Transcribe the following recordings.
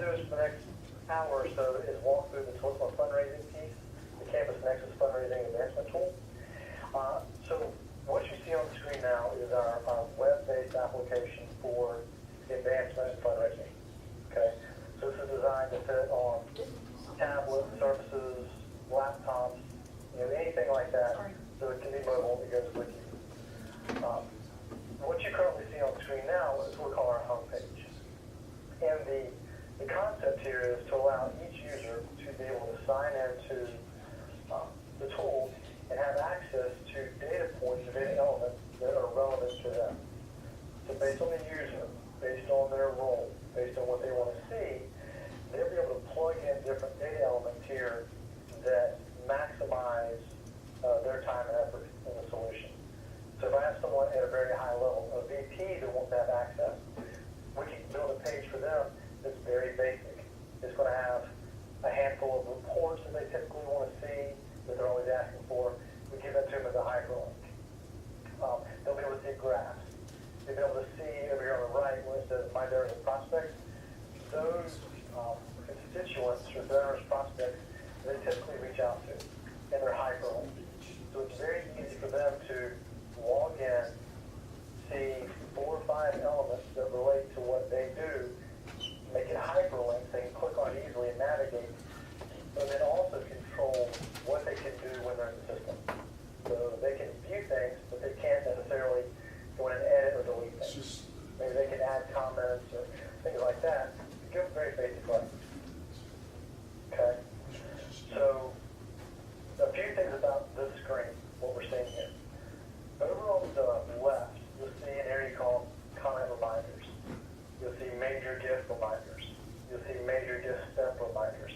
do is for the next hour or so is walk through the total fundraising piece, the Campus Nexus fundraising advancement tool. So what you see on the screen now is our web-based application for advancement and fundraising. Okay, so this is designed to fit on tablets, surfaces, laptops, anything like that, so it can be mobile. It goes with you. What you currently see on the screen now is what we call our homepage. And the concept here is to allow each user to be able to sign into the tool and have access to data points of any elements that are relevant to them. So based on the user, based on their role, based on what they want to see, they'll be able to plug in different data elements here that maximize their time and effort in the solution. So if I have someone at a very high level, a VP that wants to have access, we can build a page for them that's very basic. It's going to have a handful of reports that they typically want to see, that they're always asking for. We give that to them as a hyperlink. They'll be able to see graphs. They'll be able to see over here on the right where it says My Donors and Prospects. Those constituents or donors, prospects, they typically reach out to, and they're hyperlinked. So it's very easy for them to log in, see 4 or 5 elements that relate to what they do, make it hyperlinked, they can click on it easily and navigate, and then also control what they can do when they're in the system. So they can view things, but they can't necessarily go in and edit or delete things. Maybe they can add comments or things like that. Give very basic life. Okay? So, a few things about this screen, what we're seeing here. Over on the left, you'll see an area called comment reminders. You'll see major gift reminders. You'll see major gift step reminders.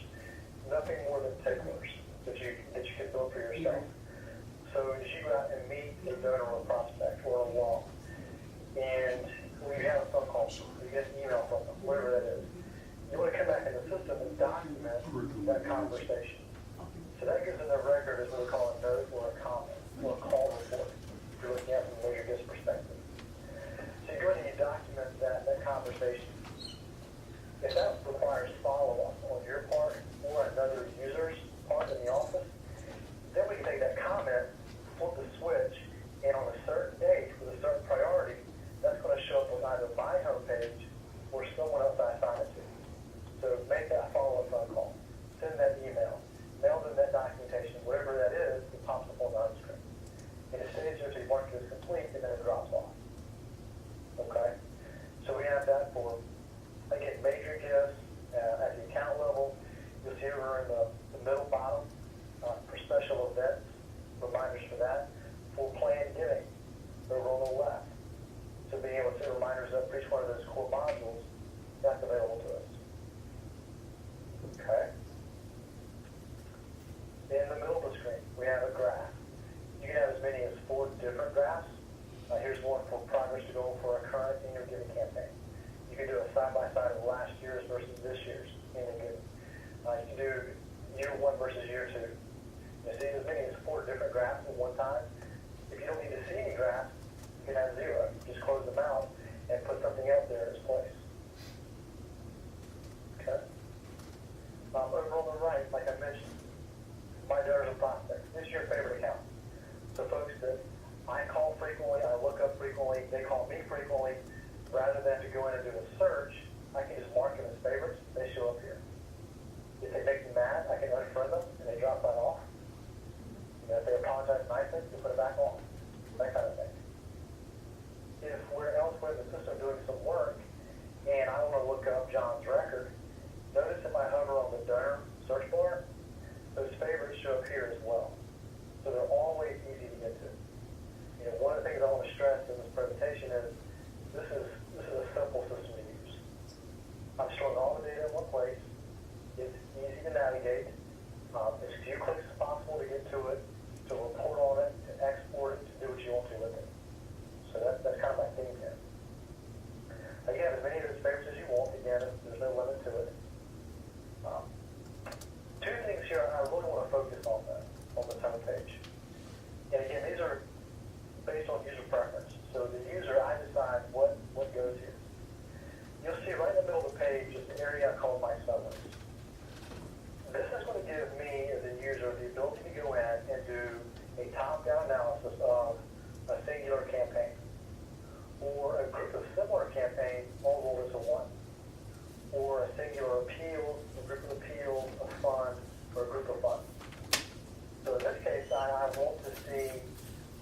Nothing more than ticklers that you can build for yourself. So as you go out and meet a donor or a prospect or a walk, and we have a phone call, you get an email from them, whatever that is, you want to come back in the system and document that conversation. So that gives them a record as what we call a note or a comment or a call report. If you're looking at it from a major gift perspective. So you go in and you document that conversation. If that requires follow-up on your part or another user's part in the office, then we can take that comment, flip the switch, and on a certain date with a certain priority, that's going to show up on either my homepage or someone else I assign it to. So make that follow-up phone call, send that email, mail them that documentation, whatever that is, it pops up on the home screen. And it stays there until you mark it as complete, and then it drops off. Okay? So we have that for, again, major gifts at the account level. You'll see over in the middle bottom for special events, reminders for that. For planned giving, over on the left. So being able to set reminders up for each one of those core modules, that's available to us. Okay? In the middle of the screen, we have a graph. You can have as many as 4 different graphs. Here's one for progress to go for a current in your giving campaign. You can do a side-by-side of last year's versus this year's in your giving. You can do year 1 versus year 2. You see as many as 4 different graphs at one time. If you don't need to see any graphs, you can have 0. Just close them out and put something else there in its place. Okay? Over on the right, like I mentioned, My Donors and Prospects. This is your favorite account. So folks that I call frequently, I look up frequently, they call me frequently, rather than to go in and do a search, I can just mark them as favorites, they show up here. If they make me mad, I can unfriend them, and they drop right off. If they apologize nicely, you put it back on. That kind of thing. If we're elsewhere in the system doing some work, and I want to look up John's record, notice if I hover on the donor search bar, those favorites show up here as well. So they're always easy to get to. One of the things I want to stress in this presentation is this is a simple system to use. I'm storing all the data in one place. It's easy to navigate. As few clicks as possible to get to it, to report on it, to export it, to do what you want to with it. So that's kind of my theme here. Again, as many of those favorites as you want. Again, there's no limit to it. 2 things here I really want to focus on this homepage. And again, these are based on user preference. So the user, I decide what goes here. You'll see right in the middle of the page is an area I call My singular appeal, a group of appeals, a fund, or a group of funds. So in this case, I want to see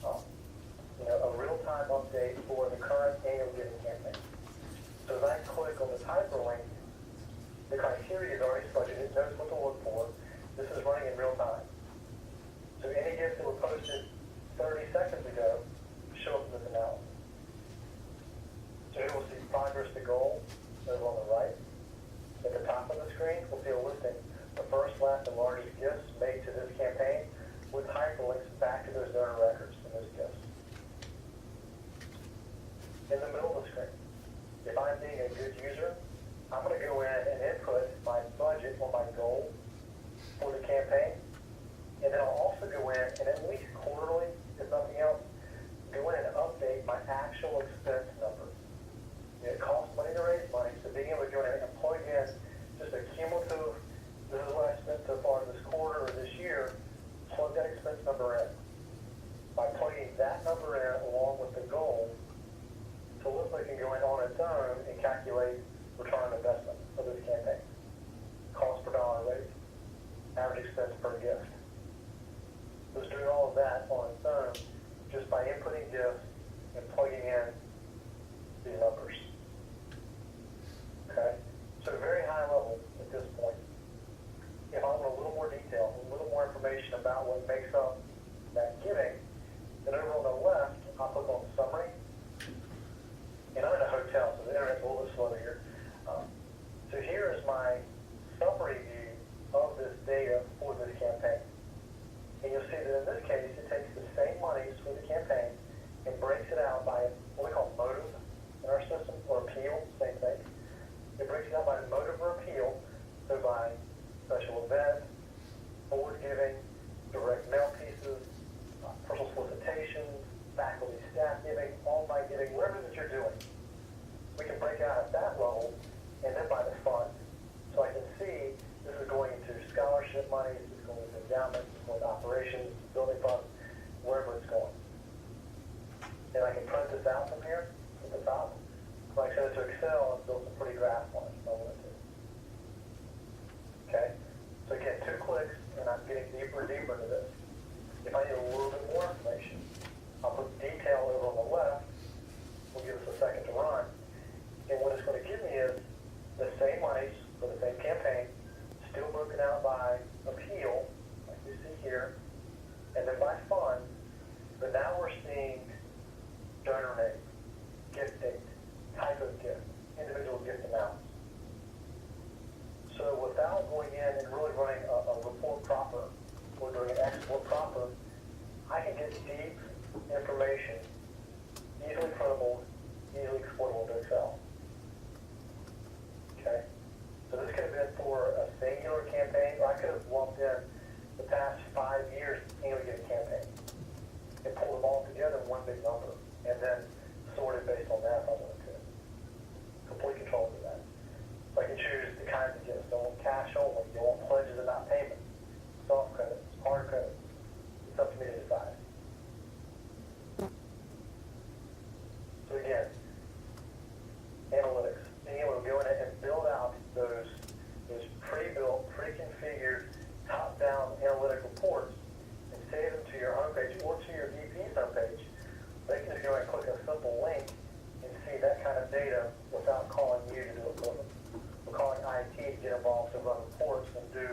a real-time update for the current annual giving campaign. So as I click on this hyperlink, the criteria is already selected. It knows what to look for. This is running in real time. So any gifts that were posted 30 seconds ago show up in this analysis. So here we'll see progress to goal over on the right. At the top of the screen, we'll see a listing of the first, last, and largest gifts made to this campaign with hyperlinks back to those donor records and those gifts. In the middle of the screen, if I'm being a good user, I'm going to go in and input my budget or my goal for the campaign. And then I'll also go in and at least quarterly, if nothing else, go in and update my actual expense number. It costs money to raise money, so being able to go in and plug in just a cumulative, this is what I spent so far this quarter or this year, plug that expense number in. By plugging that number in along with the goal, Alumni can go in on its own and calculate return on investment of this campaign. Cost per dollar raised, average expense per gift. So it's doing all of that on its own just by inputting gifts and plugging in these numbers. Okay? So very high level at this point. If I want a little more detail, a little more information about what makes up that giving, then over on the left, I'll click on summary. And I'm in a hotel, so the internet's a little bit slow here. So here is my summary view of this data for this campaign. And you'll see that in this case, it takes the same monies for the campaign and breaks it out by what we call motive in our system, or appeal, same thing. It breaks it out by motive or appeal, so by special event, forward giving, direct mail pieces, personal solicitations, faculty, staff giving, online giving, whatever that you're doing. We can break out at that level and then by the fund. So I can see this is going into scholarship money, this is going into endowments, this is going to operations, building funds, wherever it's going. And I can print this out from here at the top. So I can send it to Excel and build some pretty graphs on it if I wanted to. Okay? So again, 2 clicks and I'm getting deeper and deeper into this. If I need a little bit more information, I'll put detail over on the left. We'll give us a second to run. And what it's going to give me is the same monies for the same campaign, still broken out by appeal, like you see here, and then by fund. But now we're seeing donor name, gift date, type of gift, individual gift amounts. So without going in and really running a report proper, or doing an export proper, I can get deep information, easily printable, easily exportable to Excel. Okay? So this could have been for a singular campaign, or I could have lumped in the past 5 years annual giving campaign and pulled them all together in one big number, and then sorted based on that if I wanted to. Complete control of that. So I can choose the kinds of gifts. I want cash only. You want pledges and not payments. Soft credits, hard credits. It's up to me to decide. So again, analytics, being able to go in and build out those pre-built, pre-configured, top-down analytic reports and save them to your homepage or to your VP's homepage. They can just go and click a simple link and see that kind of data without calling you to do it for them. We're calling IT to get involved to run reports and do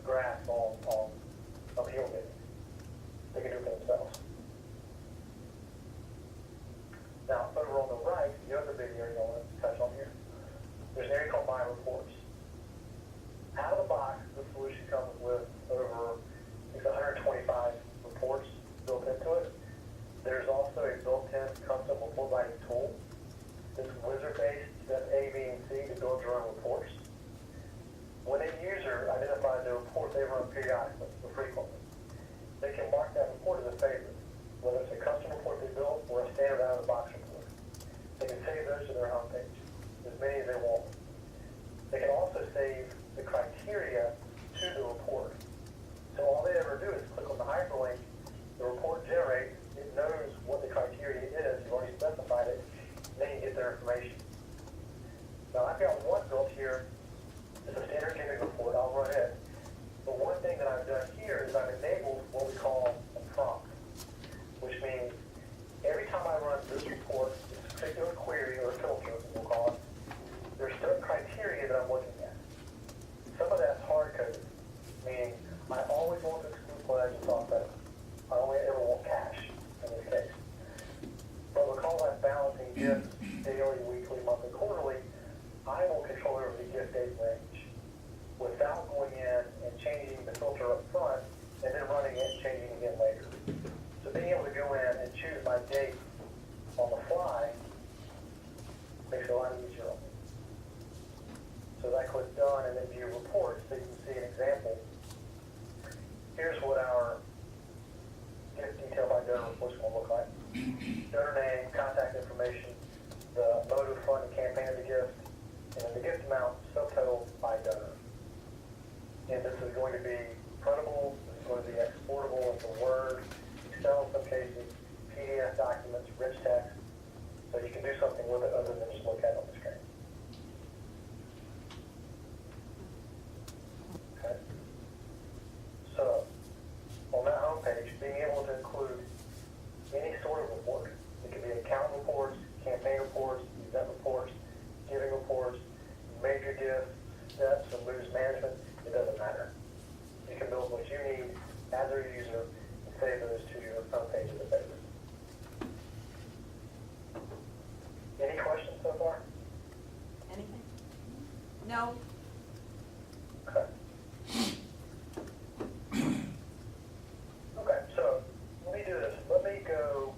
graphs on appeal data. They can do it for themselves. Now, over on the right, the other big area I want to touch on here, there's an area called My Reports. Out of the box, the solution comes with over 125 reports built into it. There's also a built-in custom report writing tool. It's wizard-based, that's A, B, and C to build your own reports. When a user identifies a report they run periodically or frequently, they can mark that report as a favorite, whether it's a custom report they built or a standard out-of-the-box report. They can save those to their homepage, as many as they want. They can also save the criteria to the report. So all they ever do is click on the hyperlink, the report generates, it knows what the criteria is, you've already specified it, and they can get their information. Now I've got one built here I'll run it. But one thing that I've done here is I've enabled what we call a prompt, which means every time I run this report, this particular query or filter, we'll call it, there's certain criteria that I'm looking at. Some of that's hard-coded, meaning I always want to exclude pledge and soft credit. I only ever want cash in this case. But because I'm balancing gifts daily, weekly, monthly, quarterly, I will control over the gift date range without going in and changing the filter up front and then running it and changing again later. So being able to go in and choose my date on the fly makes it a lot easier on me. So that click done and then view reports so you can see an example. Here's what our gift detail by donor reports will look like. Donor name, contact information, the motive, fund, and campaign of the gift, and then the gift amount subtotal by donor. And this is going to be printable, this is going to be exportable into Word, Excel in some cases, PDF documents, rich text, so you can do something with it other than just look at it on the screen. Okay. So, on that home page, being able to include any sort of report. It can be account reports, campaign reports, event reports, giving reports, major gifts, steps, or lose management. It doesn't matter. You can build what you need as a user and save those to your home page of the business. Any questions so far? Anything? No. Okay. Okay, so let me do this. Let me go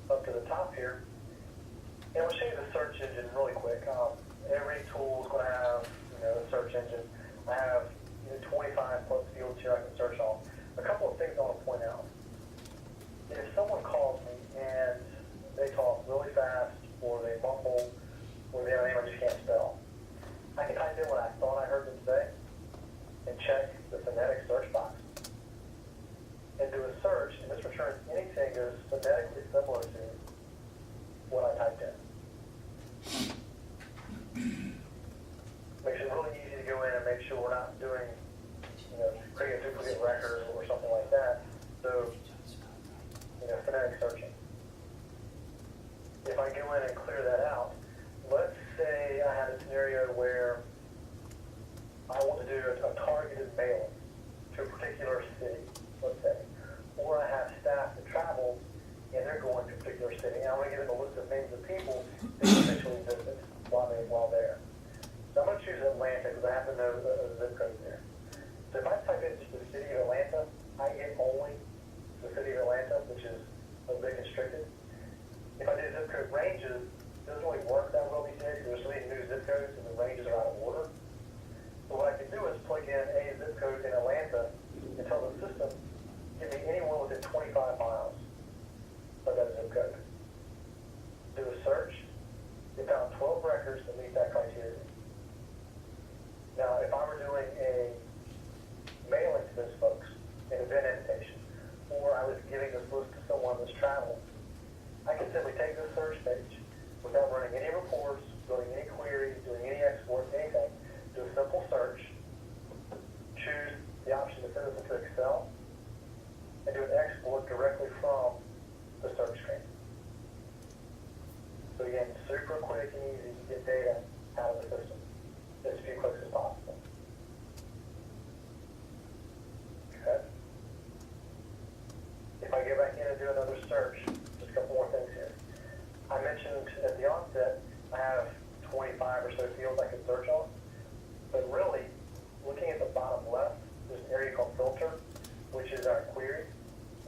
up to the top here, and we'll show you the search engine really quick. Every tool is going to have, a search engine. I have 25 plus fields here I can search on. A couple of things I want to point out. If someone calls me and they talk really fast, or they mumble, or they have a name I just can't spell, I can type in what I thought I heard them say and check the phonetic search box and do a search, and this returns anything that is phonetically similar to what I typed in. Makes it really easy to go in and make sure we're not doing, creating a duplicate record or something like that. So, phonetic searching. If I go in and clear that out, let's say I had a scenario where I want to do a targeted mailing to a particular city, let's say, or I have staff that travel and they're going to a particular city, and I want to give them a list of names of people they potentially visit while there. So I'm going to choose Atlanta because I happen to know the zip code there. So if I type in just the city of Atlanta, I get only the city of Atlanta, which is a bit constricted. If I do zip code ranges, it doesn't really work that well these days because there's so many new zip codes and the ranges are out of order. So what I can do is plug in a zip code in Atlanta and tell the system, give me anyone within 25 miles of that zip code. Do a search. It found 12 records that meet that criteria. Now, if I were doing a mailing to those folks, an event invitation, or I was giving this list to someone that's traveling, I can simply take this search page without running any reports, doing any queries, doing any exports, anything, do a simple search, choose the option to send this into Excel, and do an export directly from the search screen. So again, super quick and easy to get data out of the system. As few clicks as possible. Okay. If I go back in and do another search, just a couple more things here. I mentioned at the onset, I have 25 or so fields I can search on, but really, looking at the bottom left, there's an area called filter, which is our query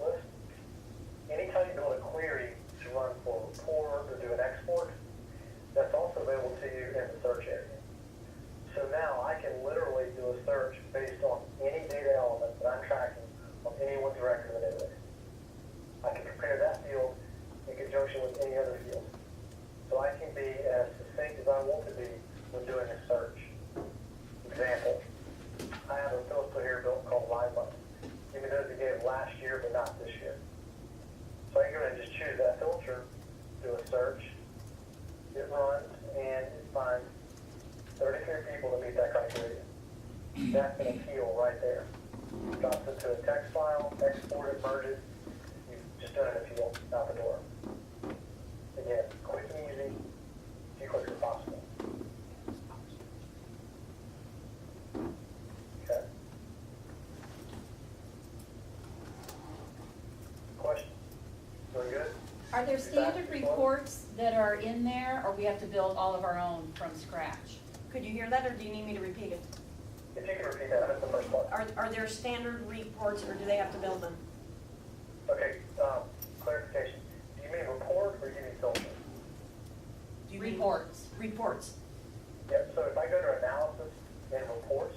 list. Anytime you build a query to run for a report or do an export, that's also available to you in the search area. So now I can literally do a search based on any data element that I'm tracking on anyone's record in the database. I can compare that field in conjunction with any other field. So I can be as succinct as I want to be when doing a search. Example, I have a filter here built called Live Month. Give me those that gave last year but not this year. So I can go ahead and just choose that filter, do a search, it runs, and it finds 33 people that meet that criteria. that's an appeal right there. Drops into a text file, export it, merge it, you've just done an appeal out the door. Again, quick and easy, few clicks as possible. Okay. Questions? Doing good? Are there standard reports that are in there, or we have to build all of our own from scratch? Could you hear that, or do you need me to repeat it? If you can repeat that, that's the first part. Are there standard reports, or do they have to build them? Okay, clarification. Do you mean report or do you mean filter? Do you mean Reports. Reports. Yep, so if I go to analysis and reports,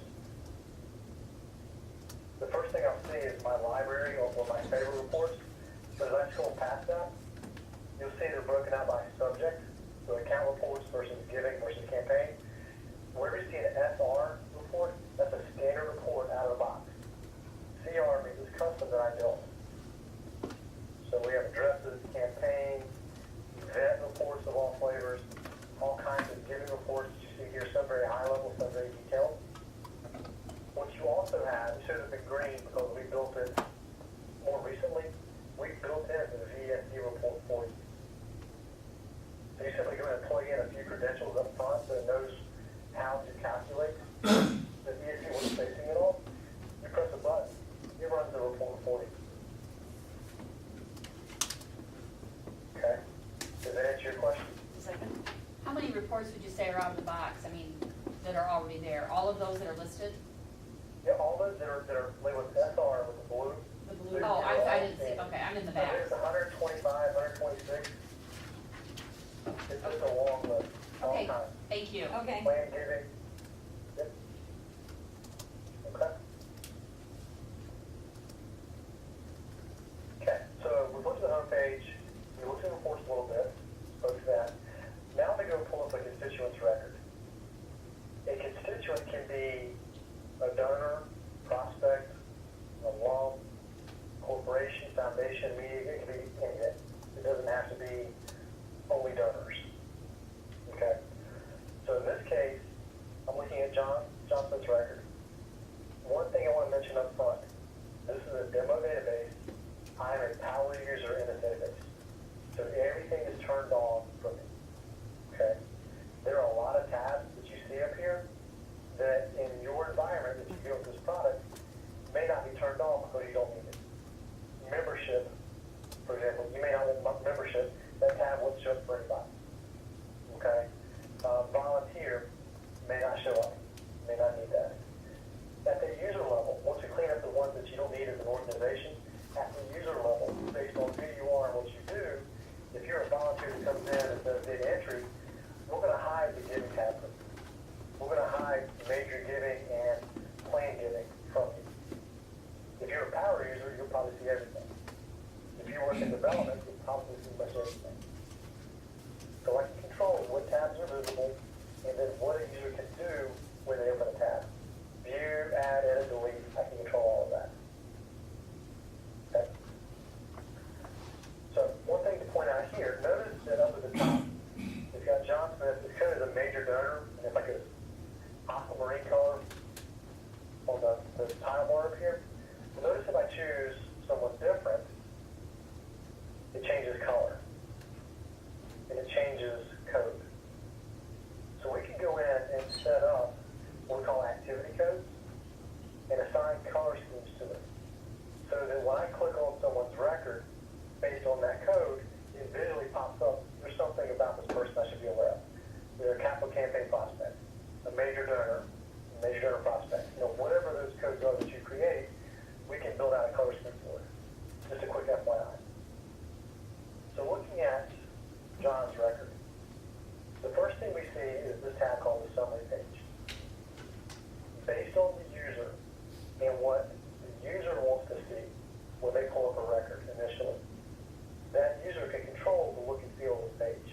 the first thing I'll see is my library or my favorite reports. So as I scroll past that, you'll see they're broken out by subject. So account reports versus giving versus campaign. Wherever you see an SR report, that's a standard report out of the box. CR means it's custom that I built. So we have addresses, campaigns, event reports of all flavors, all kinds of giving reports that you see here, some very high level, some very detailed. What you also have, it should have been green because we built it more recently, we built in the VSD report for you. So you simply go in and plug in a few credentials up front so it knows how to calculate the VSD what's facing it all. You press a button, it runs the report for you. Okay? Does that answer your question? Second. How many reports would you say are out of the box? I mean, that are already there? All of those that are listed? Yeah, all those that are labeled SR with the blue. The blue? Oh, I didn't see, okay, I'm in the back. There's 125, 126. It's just a long list, all Okay, time. thank you. Okay. Plan giving. Yep. Okay. Okay, so we looked at the homepage, we looked at the reports a little bit, spoke to that. Now they go pull up a constituents record. A constituent can be a donor, prospect, alum, corporation, foundation, media, it can be anything. It doesn't have to be only donors. Okay? So in this case, I'm looking at John Smith's record. One thing I want to mention up front, this is a demo database. I am a power user in this database. So everything is turned on for me. Okay? There are a lot of tabs that you see up here that in your environment that you build this product may not be turned on because you don't need it. Membership, for example, you may not want membership, that tab will show up for anybody. Okay? Volunteer may not show up, may not need that. At the user level, once you clean up the ones that you don't need as an organization, at the user level, based on who you are and what you do, if you're a volunteer that comes in and does data entry, we're going to hide the giving tab from you. We're going to hide major giving and plan giving from you. If you're a power user, you'll probably see everything. If you work in development, you'll probably see much everything. So I can control what tabs are visible and then what a user can do when they open a tab. View, add, edit, delete, I can control all of that. Okay? So one thing to point out here, notice that up at the top, it's got John Smith, it's kind of a major donor, and it's like a aquamarine color on the tile bar up here. So notice if I choose someone different, it changes color. And it changes code. So we can go in and set up what we call activity codes and assign color schemes to it. So that when I click on someone's record, based on that code, it visually pops up, there's something about this person I should be aware of. They're a capital campaign prospect, a major donor prospect. You know, whatever those codes are that you create, we can build out a color scheme for it. Just a quick FYI. So looking at John's record, the first thing we see is this tab called the summary page. Based on the user and what the user wants to see when they pull up a record initially, that user can control the look and feel of the page.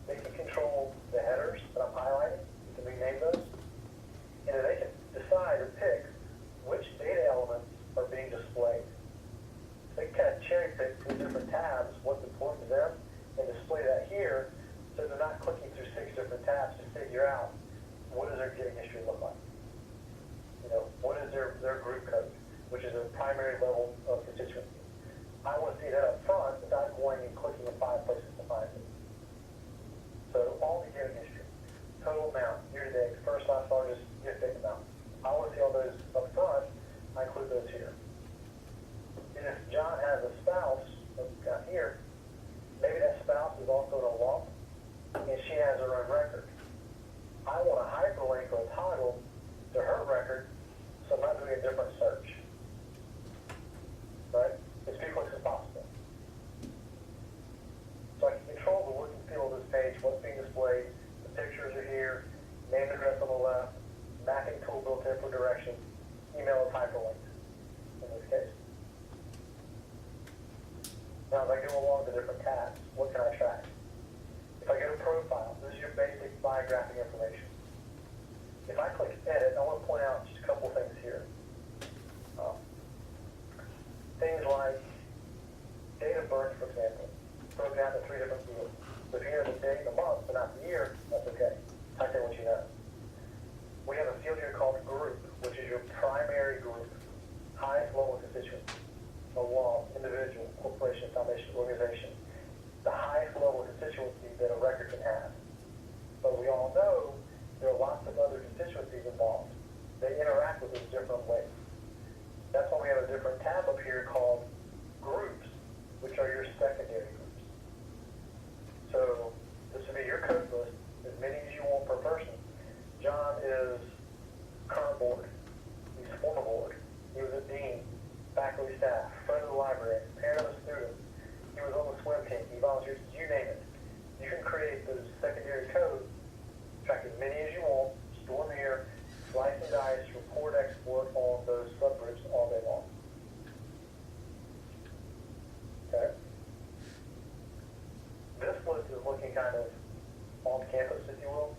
They can control the headers that I'm highlighting, you can rename those, and then they can decide or pick which data elements are being displayed. They can kind of cherry pick through different tabs what's important to them and display that here so they're not clicking through 6 different tabs to figure out what does their giving history look like. what is their group code, which is their primary level of constituency. I want to see that up front without going and clicking in 5 places to find it. So all the given history, total amount, year to date, first, last, largest, gift date amount. I want to see all those up front. I include those here. And if John has a spouse down here, maybe that spouse is also in a lump, and she has her own record. I want a hyperlink or a toggle to her record, so I'm not doing a different search. Right? As few clicks as possible. So I can control the look and feel of this page, what's being displayed, the pictures are here, name and address on the left, mapping tool built in for direction, email is hyperlinked in this case. Now, as I go along the different tabs, what can I track? If I go to profile, this is your basic biographic information. If I click edit, I want to point out just a couple things here. Things like date of birth, for example, broken down into 3 different fields. So if you enter the date and the month, but not the year, that's okay. Type in what you know. We have a field here called group, which is your primary group, highest level constituency, a law, individual, corporation, foundation, organization, the highest level constituency that a record can have. But we all know there are lots of other constituencies involved. They interact with us different ways. That's why we have a different tab up here called groups, which are your secondary groups. So this would be your code list, as many as you want per person. John is current board. He's former board. He was a dean, faculty staff, friend of the library, parent of a student. He was on the swim team. He volunteers. You name it. You can create those secondary codes, track as many as you want, store them here, slice and dice, report, export on those subgroups all day long. Okay? This list is looking kind of on campus, if you will.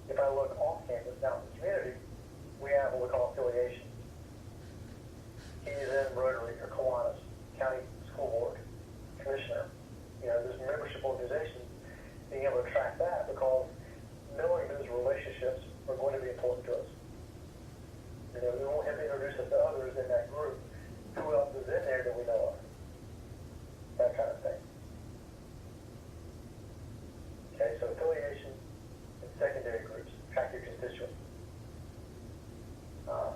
If I look off campus, down in the community, we have what we call affiliations. He's in Rotary or Kiwanis, County School Board, Commissioner. You know, there's membership organizations, being able to track that because knowing those relationships are going to be important to us. You know, we want him to introduce us to others in that group. Who else is in there that we know of? That kind of thing. Okay, so affiliations and secondary groups, track your constituents.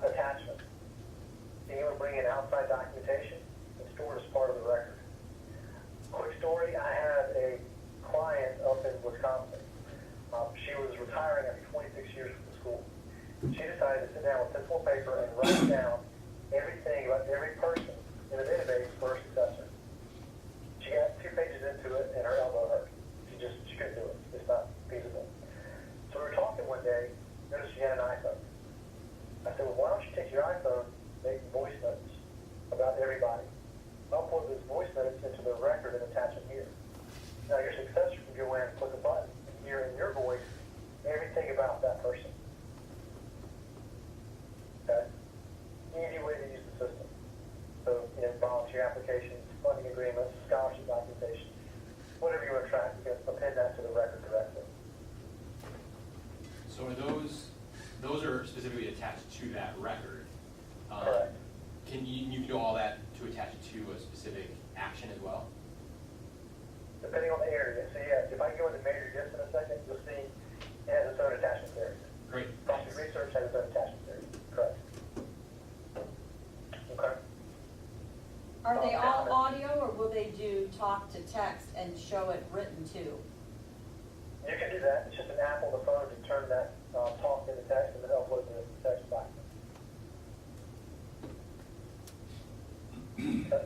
Attachments. Being able to bring in outside documentation and store it as part of the record. Quick story, I had a client up in Wisconsin. She was retiring after 26 years from the school. She decided to sit down with pencil and paper and write down everything about every person in the database for her successor. She got 2 pages into it and her elbow hurt. She couldn't do it. It's not feasible. So we were talking one day, noticed she had an iPhone. I said, well, why don't you take your iPhone, make voice notes about everybody. Upload those voice notes into the record and attach them here. Now your successor can go in and click a button and hear in your voice everything about that person. Okay? Easy way to use the system. So, you know, volunteer applications, funding agreements, scholarship documentation, whatever you want to track, you can append that to the record directly. So are those are specifically attached to that record? Correct. Can you do all that to attach it to a specific action as well? Depending on the area. So yeah, if I go into major gifts in a second, you'll see it has its own attachment area. Great. Property research has its own attachment area. Correct. Okay. Are they all audio, or will they do talk to text and show it written too? You can do that. It's just an app on the phone to turn that talk into text and then upload the text back. Okay.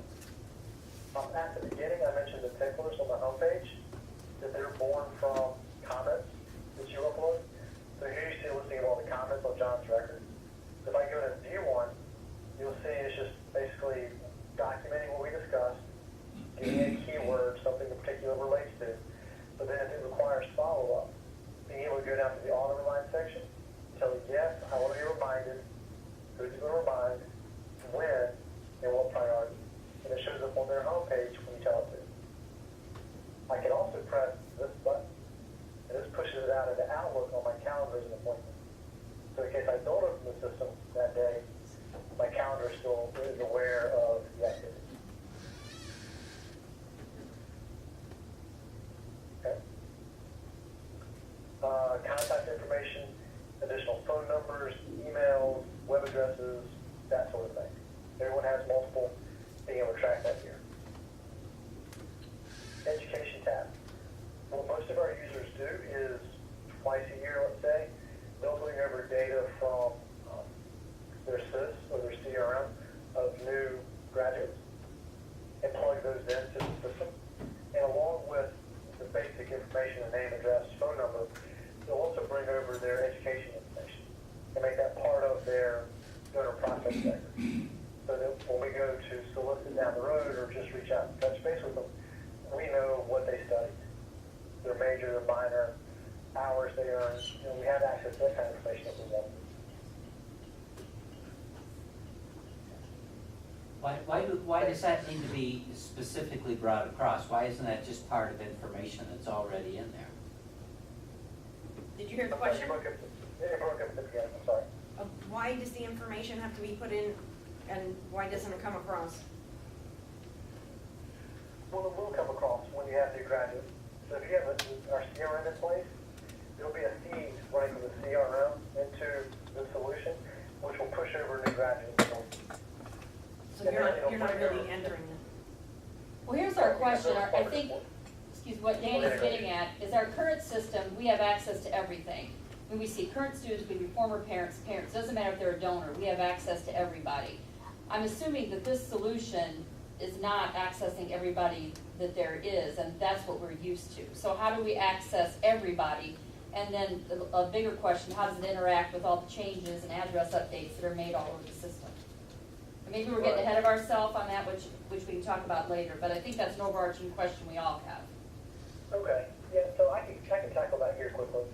At the beginning, I mentioned the ticklers on the homepage, that they're born from comments that you upload. So here you see a listing of all the comments on John's record. If I go to view one, you'll see it's just basically documenting what we discussed, giving a keyword, something in particular relates to. But then if it requires follow-up, being able to go down to the auto remind section, tell it, yes, I want to be reminded, who's going to remind, when, and what priority. And it shows up on their homepage when you tell it to. I can also press this button, and this pushes it out into Outlook on my calendar as an appointment. So in case I don't open the system that day, my calendar still is aware of the activity. Okay. Contact information, additional phone numbers, emails, web addresses, that sort of thing. Everyone has multiple, being able to track that here. Education tab. What most of our users do is twice a year, let's say, they'll bring over data from their SIS or their CRM of new graduates and plug those into the system. And along with the basic information, the name, address, phone number, they'll also bring over their education information and make that part of their donor prospect record. So that when we go to solicit down the road or just reach out and touch base with them, we know what they studied, their major, their minor, hours they earned, and we have access to that kind of information if we want. Why does that need to be specifically brought across? Why isn't that just part of information that's already in there? Did you hear the I'm sorry, question? you broke up at the beginning, I'm sorry. Why does the information have to be put in, and why doesn't it come across? Well, it will come across when you have new graduates. So if you have our CRM in place, there'll be a feed running from the CRM into the solution, which will push over new graduates. So you're not really entering it. Well, here's our question, I think, excuse me, what Danny's getting at, is our current system, we have access to everything. When we see current students, we do former parents, doesn't matter if they're a donor, we have access to everybody. I'm assuming that this solution is not accessing everybody that there is, and that's what we're used to. So how do we access everybody? And then a bigger question, how does it interact with all the changes and address updates that are made all over the system? And maybe we're getting ahead of ourselves on that, which we can talk about later, but I think that's an overarching question we all have. Okay, yeah, so I can tackle that here quickly.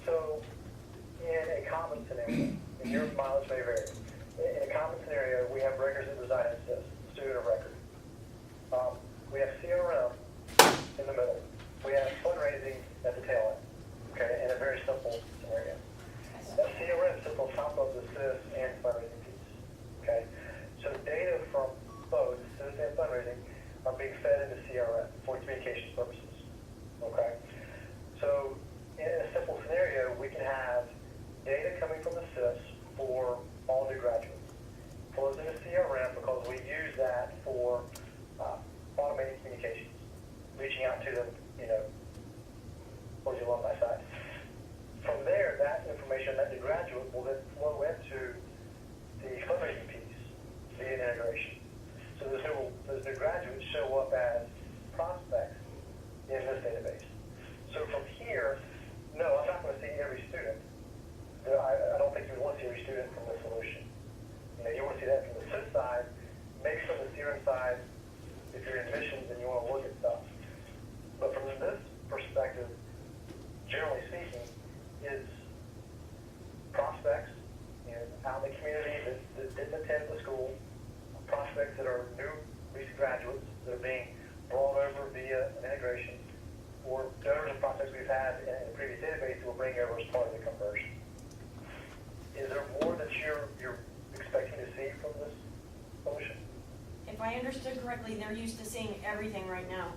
So, in a common scenario, and your mileage may vary, in a common scenario, we have records that reside in SIS, student of record. We have CRM in the middle. We have fundraising at the tail end, okay, in a very simple scenario. That CRM sits on top of the SIS and fundraising piece, okay? So data from both SIS and fundraising are being fed into CRM for communications purposes, okay? So in a simple scenario, we can have data coming from the SIS for all new graduates. Flows into CRM because we use that for automated communications, reaching out to them, for the alumni side. From there, that information, that new graduate will then flow into the fundraising piece via integration. So those new graduates show up as prospects in this database. So from here, no, I'm not going to see every student. I don't think you want to see every student from the solution. You want to see that from the SIS side, maybe from the CRM side, if you're in admissions and you want to look at stuff. But from this perspective, generally speaking, is prospects out in the community that didn't attend the school, prospects that are new, recent graduates that are being brought over via an integration, or donors and prospects we've had in the previous database that will bring over as part of the conversion. Is there more that you're expecting to see from this solution? If I understood correctly, they're used to seeing everything right now.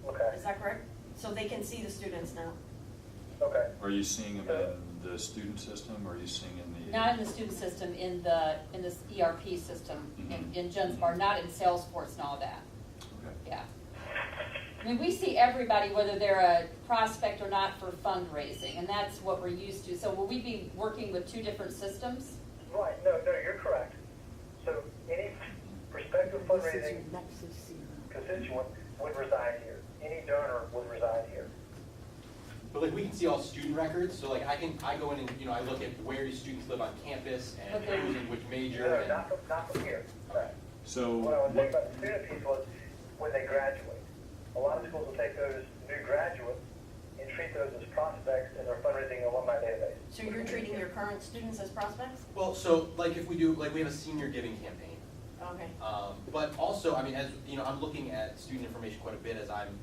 Okay. Is that correct? So they can see the students now. Okay. Are you seeing them in the student system, or are you seeing in the? Not in the student system, in this ERP system, in Gensbar, not in Salesforce and all that. Okay. Yeah. I mean, we see everybody, whether they're a prospect or not, for fundraising, and that's what we're used to. So will we be working with two different systems? Right. No, you're correct. So any prospective fundraising constituent would reside here. Any donor would reside here. But like we can see all student records, so like I go in and I look at where your students live on campus and Okay. who's in which major. No, and, not from here. Right. So, What I was saying about the student piece was when they graduate. A lot of schools will take those new graduates and treat those as prospects in their fundraising alumni database. So you're treating your current students as prospects? Well, so like if we do, like we have a senior giving campaign. Okay. But also, I mean, as I'm looking at student information quite a bit as I'm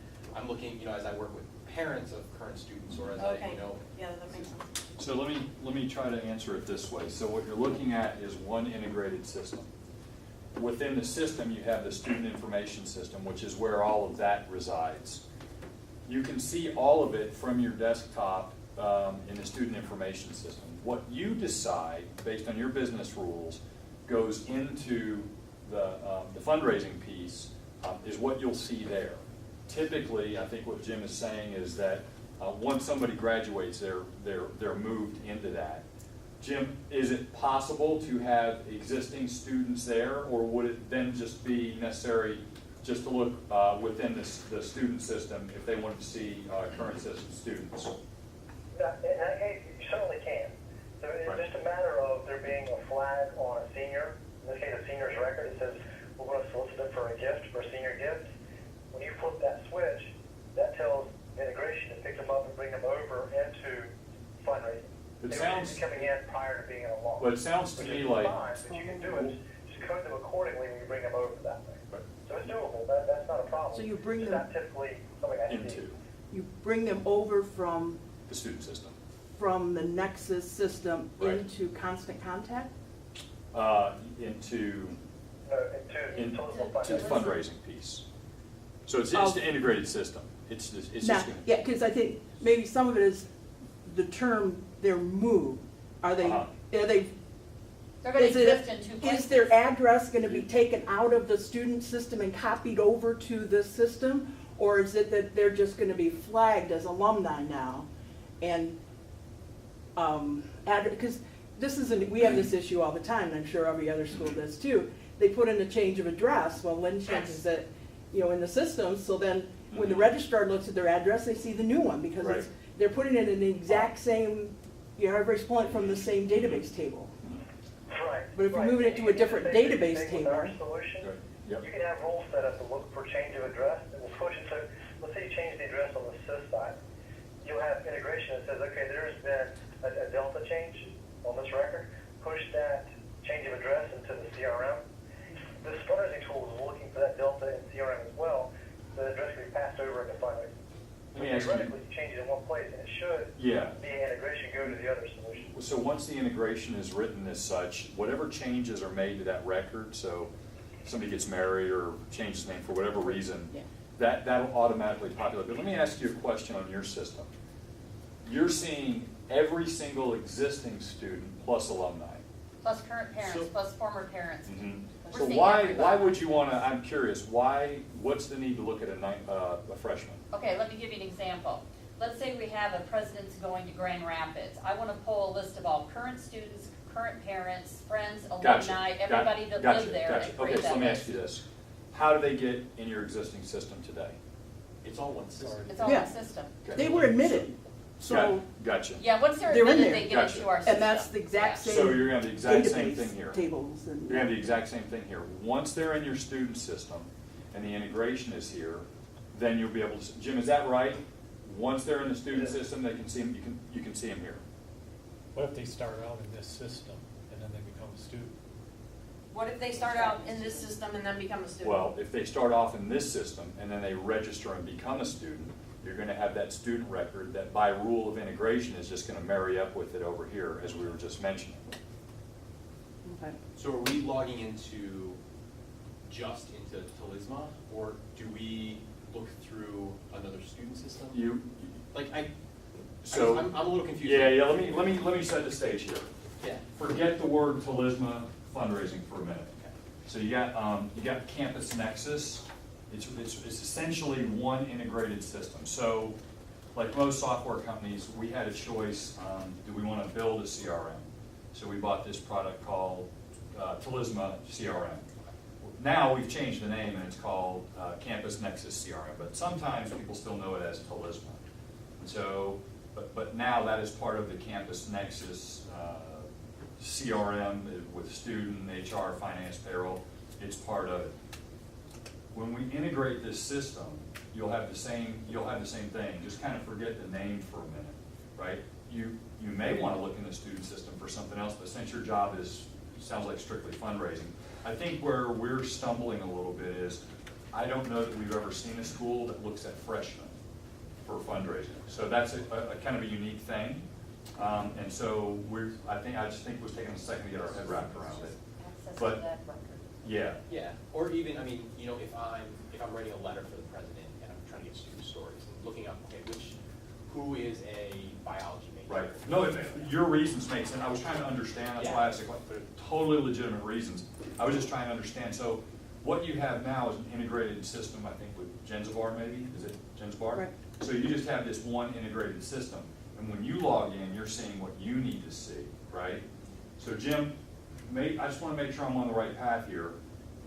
looking, as I work with parents of current students or as Okay. I, Yeah, that makes sense. So let me try to answer it this way. So what you're looking at is one integrated system. Within the system, you have the student information system, which is where all of that resides. You can see all of it from your desktop in the student information system. What you decide, based on your business rules, goes into the fundraising piece is what you'll see there. Typically, I think what Jim is saying is that once somebody graduates, they're moved into that. Jim, is it possible to have existing students there, or would it then just be necessary just to look within the student system if they wanted to see current system students? Yeah, in that case, you certainly can. So it's Right. just a matter of there being a flag on a senior, in this case a senior's record, it says we're going to solicit them for a gift, for a senior gift. When you flip that switch, that tells integration to pick them up and bring them over into fundraising. It They sounds- would be coming in prior to being an alum. Well, it sounds to Which me is like- fine, but you can do it, just code them accordingly when you bring them over that way. Right. So it's doable, that's not a problem. So you bring It's them- not typically something I see. Into You bring them over from the student system. the Nexus system Right. into Constant Contact? Into No, into total to the fundraising. fundraising piece. So it's the integrated system. It's Now, just gonna, yeah, because I think maybe some of it is the term they're moved. Are they, Uh-huh. are they, They're gonna is it, exist in two places. is their address gonna be taken out of the student system and copied over to the system? Or is it that they're just gonna be flagged as alumni now? And, because this isn't, we have this issue all the time, and I'm sure every other school does too. They put in a change of address, well, Lynn changes it, in the system, so then when the Mhm. registrar looks at their address, they see the new one, because Right. they're putting it in the exact same, everybody's pulling it from the same database table. Right. But if you're right. moving it to You a can different do the same database thing with our table. solution. Right. Yep. You can have rules set up to look for change of address, and we'll push it. So let's say you change the address on the SIS side. You'll have integration that says, okay, there's been a delta change on this record. Push that change of address into the CRM. This fundraising tool is looking for that delta in CRM as well. The address can be passed over into fundraising. Let me ask you- Theoretically, you change it in one place, and it should Yeah. be an integration go to the other solution. So once the integration is written as such, whatever changes are made to that record, so somebody gets married or changes name for whatever reason, Yeah. that'll automatically populate. But let me ask you a question on your system. You're seeing every single existing student plus alumni. Plus current parents, So- plus former parents. We're So seeing why everybody. would you wanna, I'm curious, what's the need to look at a freshman? Okay, let me give you an example. Let's say we have a president's going to Grand Rapids. I want to pull a list of all current students, current parents, friends, Gotcha. alumni, everybody that Gotcha, live there, gotcha. and Okay, create so that let me ask list. you this. How do they get in your existing system today? It's all one system. It's all Yeah. in the system. Okay. They were admitted, so, Gotcha. Yeah, once they're They're in admitted, there. they get Gotcha. into our system. and that's the exact Yeah. same So you're gonna have the exact same thing database here. tables and. You're gonna have the exact same thing here. Once they're in your student system and the integration is here, then you'll be able to, Jim, is that right? Once they're in the student system, they can see them, you can see them here. What if they start out in this system and then they become a student? What if they start out in this system and then become a student? Well, if they start off in this system and then they register and become a student, you're gonna have that student record that by rule of integration is just gonna marry up with it over here, as we were just mentioning. Okay. So are we logging into just into Talisma, or do we look through another student system? Like, So I'm a little confused. Yeah, let me set the stage here. Yeah. Forget the word Talisma fundraising for a minute. So you got Campus Nexus. It's essentially one integrated system. So, like most software companies, we had a choice, do we want to build a CRM? So we bought this product called Talisma CRM. Now we've changed the name and it's called Campus Nexus CRM, but sometimes people still know it as Talisma. And so, but now that is part of the Campus Nexus CRM with student, HR, finance, payroll. It's part of it. When we integrate this system, you'll have the same thing. Just kind of forget the name for a minute, right? You may want to look in the student system for something else, but since your job sounds like strictly fundraising, I think where we're stumbling a little bit is, I don't know that we've ever seen a school that looks at freshmen for fundraising. So that's a kind of a unique thing. And so I just think it was taking a second to get our head wrapped around it. Access to But- that record. Yeah, Yeah, or even, I mean, you know, if I'm writing a letter for the president and I'm trying to get student stories and looking up, okay, who is a biology major? right. No, your reasons make sense. I was trying to understand, that's why I asked the question, but totally legitimate reasons. I was just trying to understand. So what you have now is an integrated system, I think, with Genzibar maybe? Is it Genzibar? Right. So you just have this one integrated system. And when you log in, you're seeing what you need to see, right? So Jim, I just want to make sure I'm on the right path here.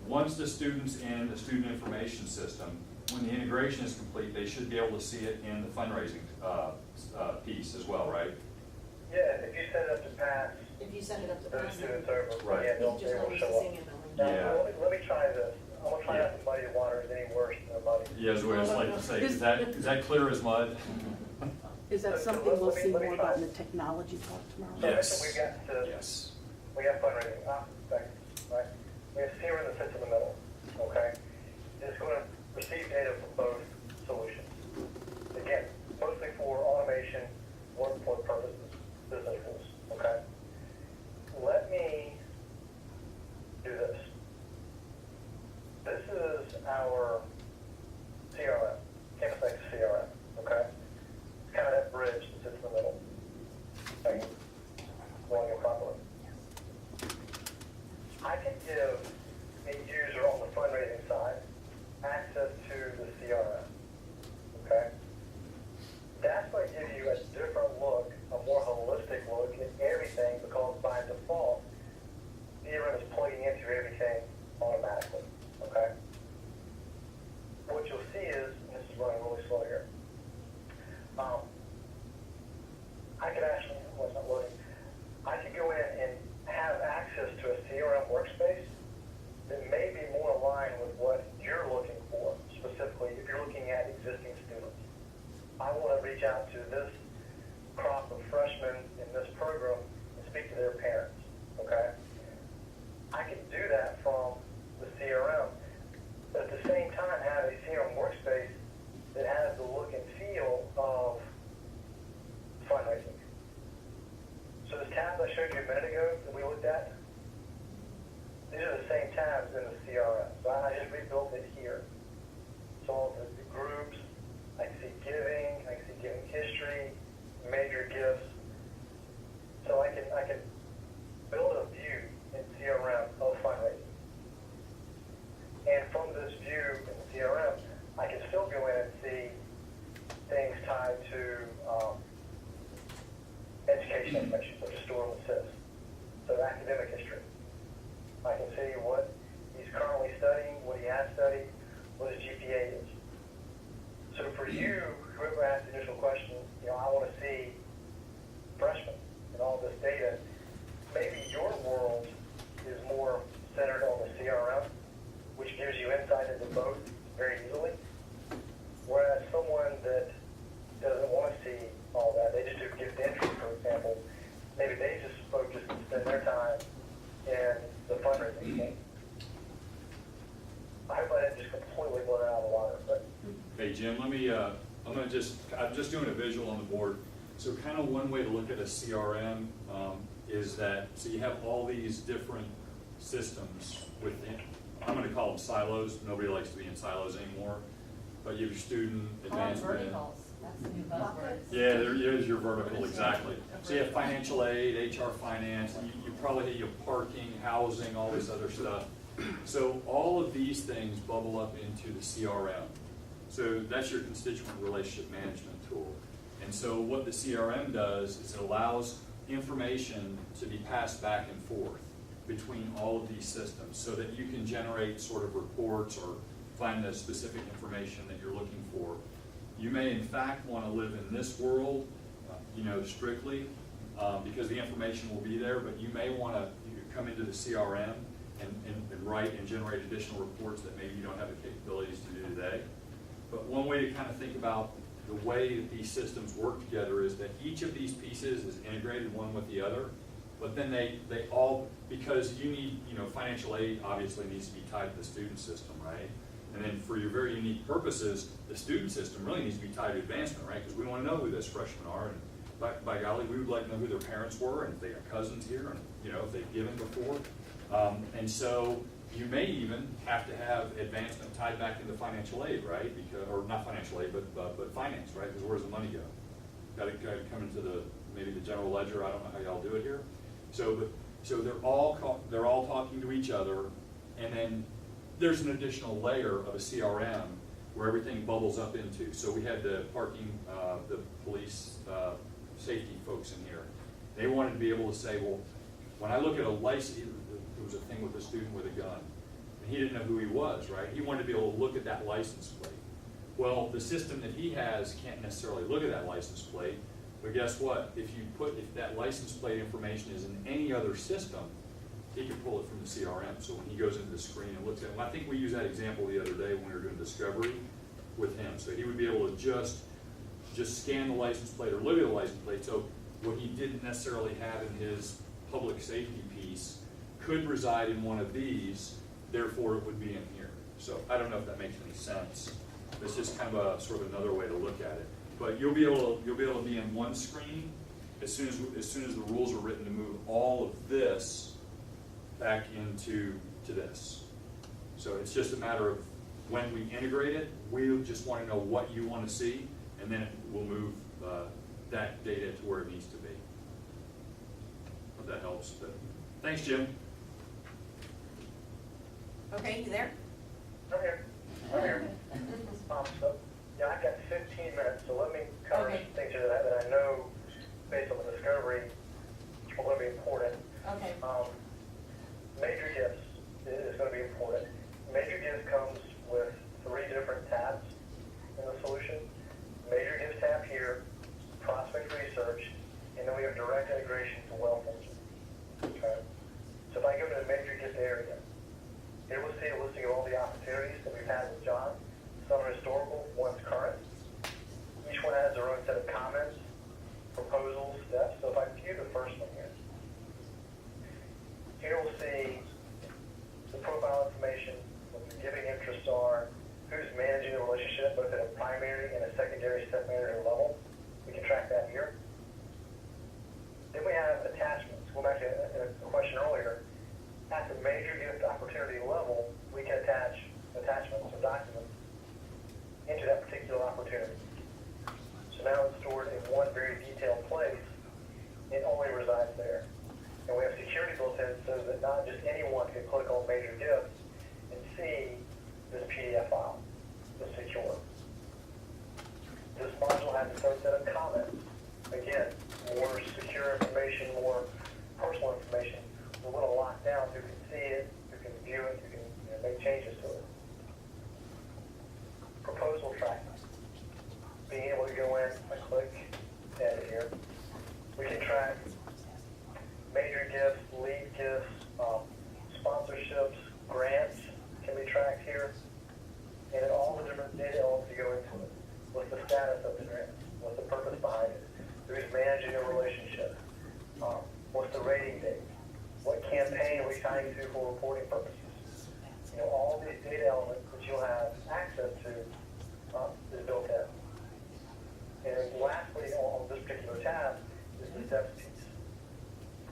Once the student's in the student information system, when the integration is complete, they should be able to see it in the fundraising piece as well, right? Yeah, if you set it up to pass, If you send it up to those pass, students over, Right. yeah, they'll, you they just will let show us up. sing it. Now, Yeah. let me try this. I'm gonna try not to muddy the water any worse than muddy. Yeah, as we always like to say, is that clear as mud? Is that So something let we'll me- see let me more try. about in the technology talk tomorrow? So Yes. we've got, Yes. we have fundraising aspects, right? We have CRM that sits in the middle, okay? It's going to receive data from both solutions. Again, mostly for automation, workflow purposes, business rules, okay? Let me do this. This is our CRM, CampusX CRM, okay? It's kind of that bridge that sits in the middle. Okay? Going it properly. I can give a user on the fundraising side access to the CRM, okay? That's going to give you a different look, a more holistic look at everything, because by default, CRM is plugging into everything automatically, okay? What you'll see is, and this is running really slow here, I could actually, well, it's not loading, I could go in and have access to a CRM workspace that may be more aligned with what you're looking for, specifically if you're looking at existing students. I want to reach out to this crop of freshmen in this program and speak to their parents, okay? I can do that from the CRM, but at the same time have a CRM workspace that has the look and feel of fundraising. So this tab I showed you a minute ago that we looked at, these are the same tabs in the CRM. So I just rebuilt it here. So all the groups, I can see giving history, major gifts. So I can build a view in CRM of fundraising. And from this view in CRM, I can still go in and see things tied to education information, such as store assists. So academic history. I can see what he's currently studying, what he has studied, what his GPA is. So for you, whoever asked the initial question, I want to see freshmen and all this data. Maybe your world is more centered on the CRM, which gives you insight into both very easily. Whereas someone that doesn't want to see all that, they just do gift entry, for example, maybe they just focus and spend their time in the fundraising thing. I hope I didn't just completely blow it out of the water, but Hey, Jim, let me, I'm just doing a visual on the board. So kind of one way to look at a CRM is that, so you have all these different systems within, I'm gonna call them silos. Nobody likes to be in silos anymore. But you have your student advancement. Verticals, that's the new buzzword. Yeah, there is your vertical, exactly. So you have financial aid, HR finance, you probably have parking, housing, all this other stuff. So all of these things bubble up into the CRM. So that's your constituent relationship management tool. And so what the CRM does is it allows information to be passed back and forth between all of these systems so that you can generate sort of reports or find the specific information that you're looking for. You may in fact want to live in this world, strictly, because the information will be there, but you may want to come into the CRM and write and generate additional reports that maybe you don't have the capabilities to do today. But one way to kind of think about the way that these systems work together is that each of these pieces is integrated one with the other, but then they all, because you need, financial aid obviously needs to be tied to the student system, right? And then for your very unique purposes, the student system really needs to be tied to advancement, right? Because we want to know who those freshmen are, and by golly, we would like to know who their parents were, and if they got cousins here, and, you know, if they've given before. And so you may even have to have advancement tied back into financial aid, right? Because, or not financial aid, but finance, right? Because where does the money go? Got to come into maybe the general ledger. I don't know how y'all do it here. So they're all talking to each other, and then there's an additional layer of a CRM where everything bubbles up into. So we had the parking, the police safety folks in here. They wanted to be able to say, well, when I look at a license, there was a thing with a student with a gun, and he didn't know who he was, right? He wanted to be able to look at that license plate. Well, the system that he has can't necessarily look at that license plate, but guess what? If that license plate information is in any other system, he can pull it from the CRM. So when he goes into the screen and looks at it, I think we used that example the other day when we were doing discovery with him. So he would be able to just scan the license plate or look at the license plate. So what he didn't necessarily have in his public safety piece could reside in one of these, therefore it would be in here. So I don't know if that makes any sense. It's just kind of a sort of another way to look at it. But you'll be able to be in one screen as soon as the rules are written to move all of this back into this. So it's just a matter of when we integrate it, we just want to know what you want to see, and then we'll move that data to where it needs to be. Hope that helps. But thanks, Jim. Okay, you there? I'm here. So, yeah, I've got 15 minutes, so let me cover Okay. some things here that I know, based on the discovery, are going to be important. Okay. Major gifts is going to be important. Major gifts comes with 3 different tabs in the solution. Major gifts tab here, prospect research, and then we have direct integration to wealth engine. Okay. So if I go to the major gift area, here we'll see a listing of all the opportunities that we've had with John. Some are historical, one's current. Each one has their own set of comments, proposals, steps. So if I view the first one here, here we'll see the profile information, what the giving interests are, who's managing the relationship, both at a primary and a secondary step manager level. We can track that here. Then we have attachments. Going back to a question earlier, at the major gift opportunity level, we can attach attachments or documents into that particular opportunity. So now it's stored in one very detailed place. It only resides there. And we have security built in so that not just anyone can click on major gifts and see this PDF file. It's secure. This module has its own set of comments. Again, more secure information, more personal information. We're going to lock down who can see it, who can view it, who can make changes to it. Proposal tracking. Being able to go in, I click edit here. We can track major gifts, lead gifts, sponsorships, grants can be tracked here. And then all the different data elements that go into it. What's the status of the grant? What's the purpose behind it? Who's managing the relationship? What's the rating date? What campaign are we tying to for reporting purposes? You know, all these data elements that you'll have access to is built in. And then lastly, on this particular tab is the steps piece.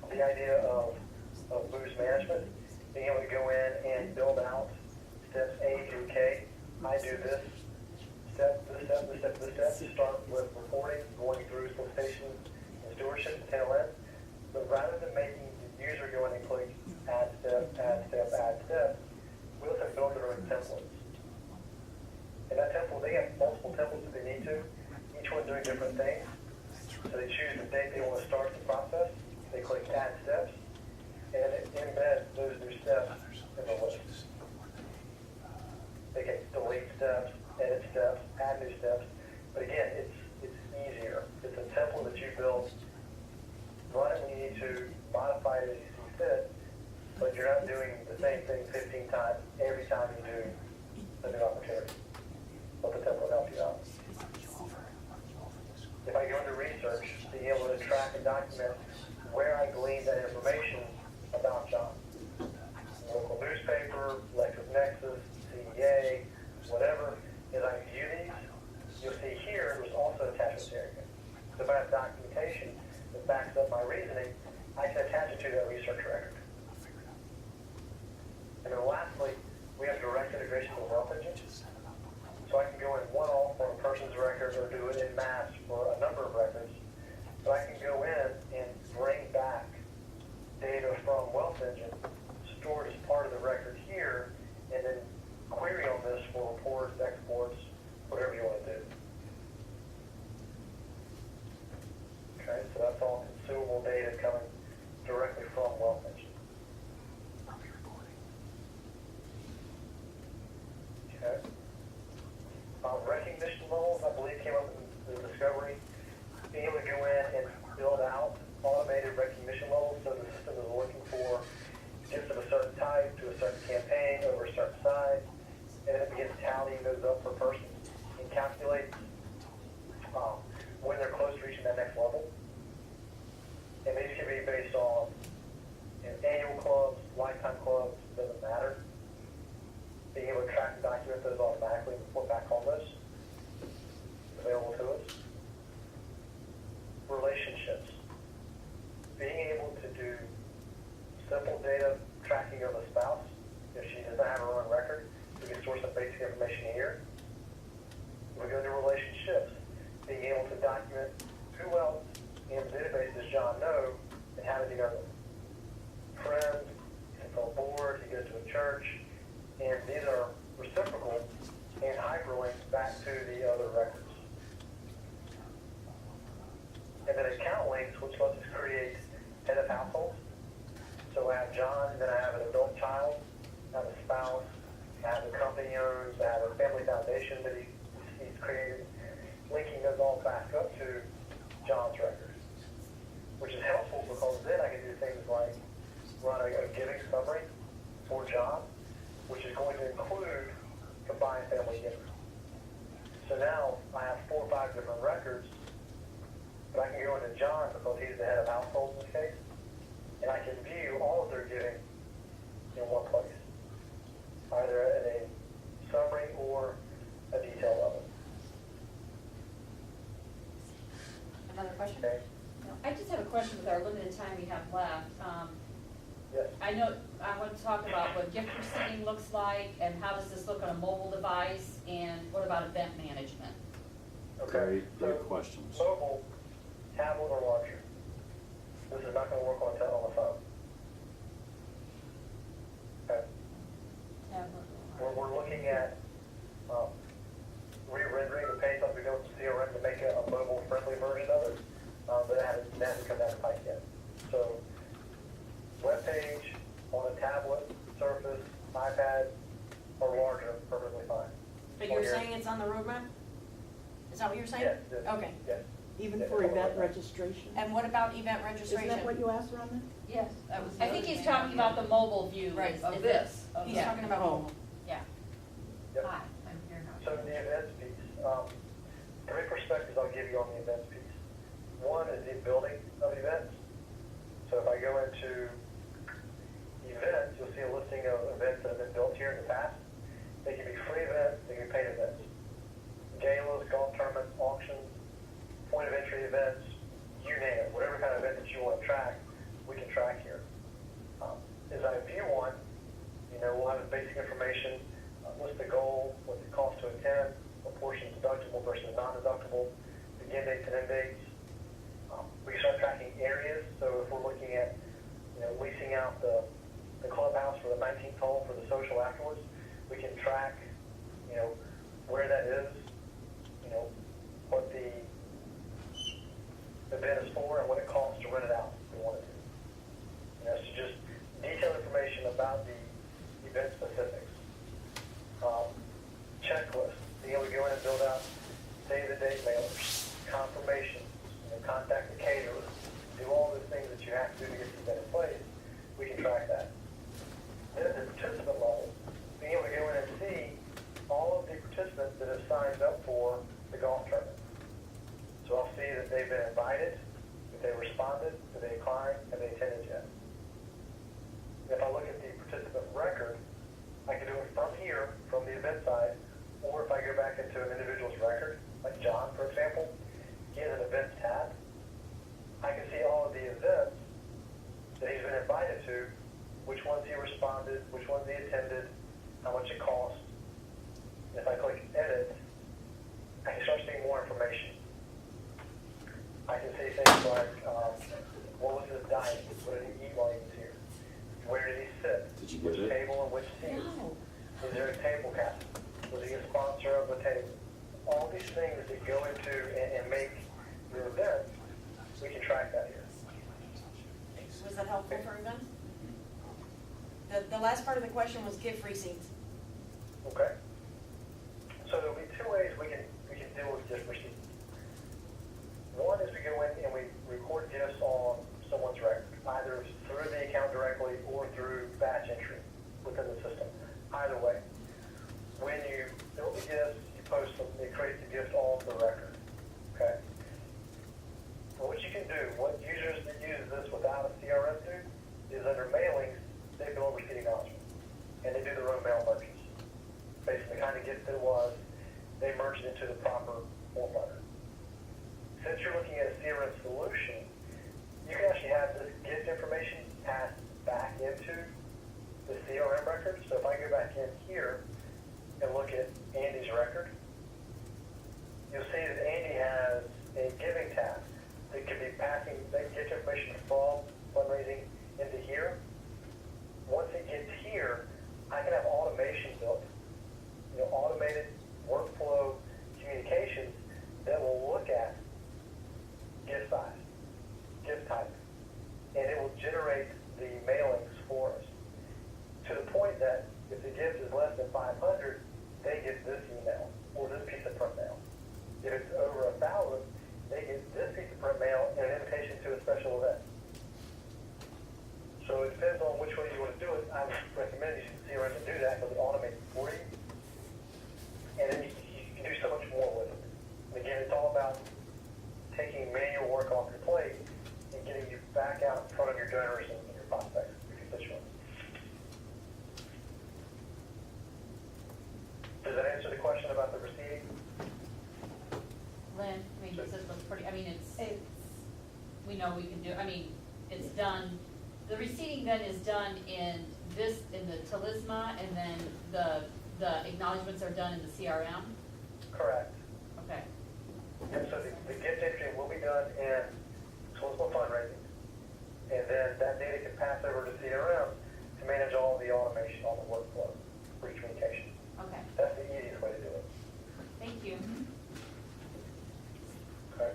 The idea of boost management, being able to go in and build out steps A through K. I do this step, this step, this step, this step. Start with reporting, going through solicitation and stewardship, tail end. But rather than making the user go in and click add step, add step, add step, we also build their own templates. And that template, they have multiple templates if they need to, each one doing different things. So they choose the date they want to start the process, they click add steps, and it embeds those new steps in the list. They can delete steps, edit steps, add new steps, but again, it's easier. It's a template that you build, run it when you need to, modify it as you see fit, but you're not doing the same thing 15 times every time you do a new opportunity. Let the template help you out. If I go into research, being able to track and document where I gleaned that information about John. Local newspaper, LexisNexis, CEA, whatever. As I view these, you'll see here there's also attachments area. So if I have documentation into that research record. And then lastly, we have direct integration with Wealth Engine. So I can go in one-off on a person's record or do it in mass for a number of records. But I can go in and bring back data from Wealth Engine stored as part of the record here, and then query on this for reports, exports, whatever you want to do. Okay, so that's all consumable data coming directly from Wealth Engine. Okay. Recognition levels, I believe, came up in the discovery. Being able to go in and build out automated recognition levels, so the system is looking for gifts of a certain type to a certain campaign over a certain size, and then it begins tallying those up per person and calculates when they're close to reaching that next level. And these can be based on annual clubs, lifetime clubs, doesn't matter. Being able to track and document those automatically and report back on those available to us. Relationships. Being able to do simple data tracking of a spouse. If she does not have her own record, we can store some basic information here. We go to relationships. Being able to document who else in the database does John know and how does he know them. Friends, he's on board, he goes to a church, and these are reciprocal and hyperlinked back to the other records. And then account links, which lets us create head of households. So I have John, and then I have an adult child, I have a spouse, I have a company he owns, I have a family foundation that he's created, linking those all back up to John's record, which is helpful because then I can do things like run a giving summary for John, which is going to include combined family giving. So now I have 4 or 5 different records, but I can go into John because he's the head of household in this case, and I can view all of their giving in one place, either in a summary or a detail level. Another question? Okay? I just have a question with our limited time we have left. Yes. I know, I want to talk about what gift receiving looks like, and how does this look on a mobile device, and what about event management? Okay. Great questions. Mobile, tablet, or larger. This is not going to work on the phone. Okay. We're looking at re-rendering the page like we do with CRM to make it a mobile-friendly version of it, but it hasn't come down the pipe yet. So, web page on a tablet, Surface, iPad, or larger, perfectly fine. But you're saying it's on the roadmap? Is that what you're saying? Yes, yes, Okay. yes. Even Yes, for on the event roadmap. registration? And what about event Isn't registration? that what you asked, Rhonda? Yes. That was the I other think he's thing. talking about the mobile view Right, of it this. is. of He's that. talking about Oh. mobile. Yeah. Yep. Hi, I'm here now. So the events piece, 3 perspectives I'll give you on the events piece. One is the building of events. So if I go into events, you'll see a listing of events that have been built here in the past. They can be free events, they can be paid events. Galas, golf tournaments, auctions, point of entry events, you name it, whatever kind of event that you want to track, we can track here. As I view one, we'll have the basic information, what's the goal, what's the cost to attend, what portion is deductible versus non-deductible, begin dates and end dates. We can start tracking areas, so if we're looking at leasing out the clubhouse for the 19th hole for the social afterwards, we can track where that is, what the event is for and what it costs to rent it out if we wanted to. So just detailed information about the event specifics. Checklist, being able to go in and build out save-the-date mailers, confirmations, contact the caterer, do all the things that you have to do to get the event in place, we can track that. Then at the participant level, being able to go in and see all of the participants that have signed up for the golf tournament. So I'll see that they've been invited, that they responded, that they declined, and they attended yet. If I look at the participant record, I can do it from here, from the event side, or if I go back into an individual's record, like John, for example, he has an events tab, that he's been invited to, which ones he responded, which ones he attended, how much it cost. If I click edit, I can start seeing more information. I can see things like, what was his diet? What did he eat while he was here? Where did he sit? Did you get Which it? table and which seat? No. Is there a table captain? Was he a sponsor of the table? All these things that go into and make your event, we can track that here. Was that helpful for events? The last part of the question was gift receipts. Okay? So there'll be two ways we can deal with gift receipts. One is we go in and we record gifts on someone's record, either through the account directly or through batch entry within the system. Either way. When you build the gifts, you post them, it creates the gift on the record. Okay? What you can do, what users that use this without a CRM do, is under mailings, they build receipt acknowledgement. And they do their own mail merges. Based on the kind of gift that it was, they merge it into the proper form letter. Since you're looking at a CRM solution, you can actually have this gift information passed back into the CRM record. So if I go back in here and look at Andy's record, you'll see that Andy has a giving tab that can be passing that gift information from fundraising into here. Once it gets here, I can have automation built, automated workflow communications that will look at gift size, gift type, and it will generate the mailings for us to the point that if the gift is less than 500, they get this email or this piece of print mail. If it's over 1,000, they get this piece of print mail and an invitation to a special event. So it depends on which way you want to do it. I would recommend you should see around to do that because it automates it for you. And then you can do so much more with it. And again, it's all about taking manual work off your plate and getting you back out in front of your donors and your prospects, your constituents. Does that answer the question about the receiving? Lynn, I mean, this looks pretty, I mean, we know we can do, I mean, it's done, the receipting then is done in the Talisma, and then the acknowledgements are done in the CRM? Correct. Okay. And so the gift entry will be done in Tools fundraising. And then that data can pass over to CRM to manage all the automation, all the workflow for communication. Okay, That's the easiest way to do it. thank you. Okay.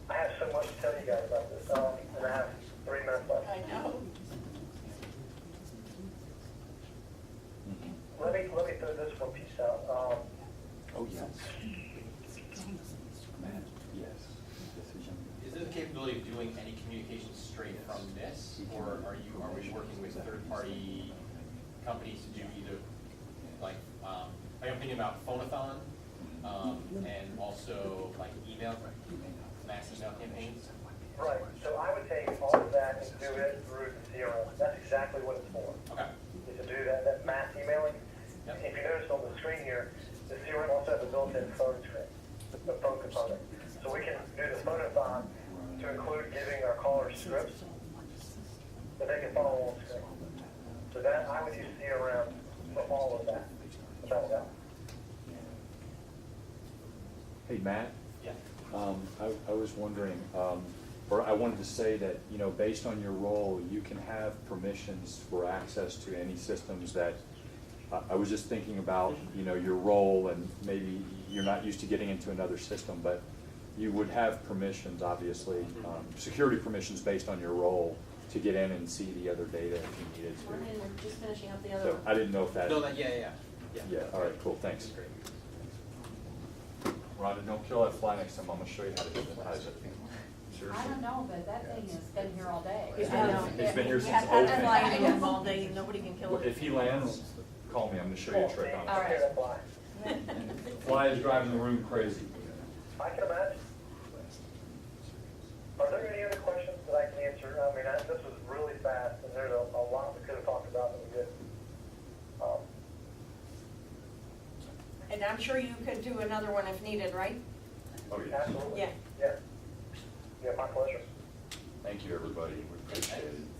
I have so much to tell you guys about this, and I have 3 minutes left. I know. Let me throw this one piece out. Oh, yes. Matt, yes. Is there the capability of doing any communication straight from this, or are we working with third-party companies to do either, like, I'm thinking about Phonathon, and also like email, mass email campaigns? Right, so I would take all of that and do it through the CRM. That's exactly what it's for. Okay. Is to do that mass emailing. Yep. If you notice on the screen here, the CRM also has a built-in phone screen, the phone component. So we can do the phonathon to include giving our callers scripts that they can follow on screen. So that, I would use CRM for all of that, without a doubt. Hey, Matt, Yeah. I was wondering, or I wanted to say that, based on your role, you can have permissions for access to any systems that, I was just thinking about, your role, and maybe you're not used to getting into another system, but you would have permissions, obviously, security permissions based on your role to get in and see the other data if you needed We're to. just finishing up the other So one. I didn't know if that. No, yeah. Yeah, all right, cool, thanks. Great. Rhonda, don't kill that fly next time, I'm gonna show you how to hypnotize it. I Seriously. don't know, but that thing has been here all day. It's been here We since have had that fly opening. in him all day, nobody can kill Well, it. if he lands, call me, I'm gonna show you a trick on All it. right. Hear that fly? Fly is driving the room crazy. I can imagine. Are there any other questions that I can answer? I mean, this was really fast, and there's a lot we could have talked about that we did. And I'm sure you could do another one if needed, right? Oh, yeah. Absolutely. Yeah. Yeah. Yeah, my pleasure. Thank you. you, everybody. We appreciate